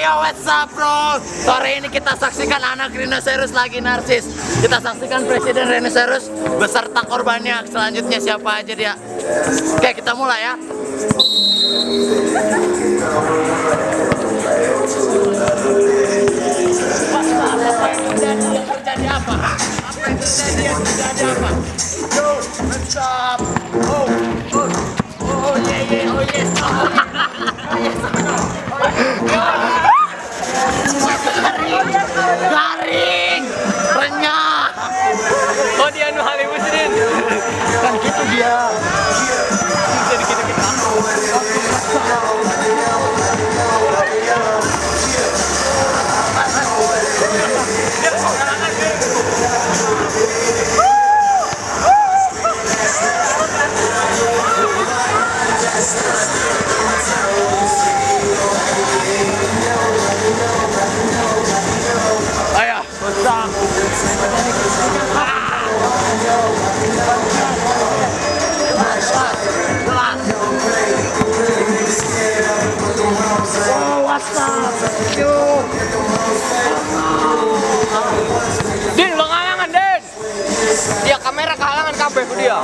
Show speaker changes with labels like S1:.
S1: Ayo, what's up bro? Sore ini kita saksikan anak Rhinoceros lagi narsis. Kita saksikan Presiden Rhinoceros beserta korbannya. Selanjutnya siapa aja dia? Oke, kita mulai ya. Apa yang terjadi apa? Apa yang terjadi apa? Yo, what's up? Oh, yeah, oh yes, garing, renyah.
S2: Oh dia nu Hollywood Din.
S1: Kan gitu dia.
S2: Jadi gitu-gitu.
S1: Ayo, besar. Oh, what's up?
S2: Din, ulang halangan, Din. Dia kamera kehalangan kabeh ku dia.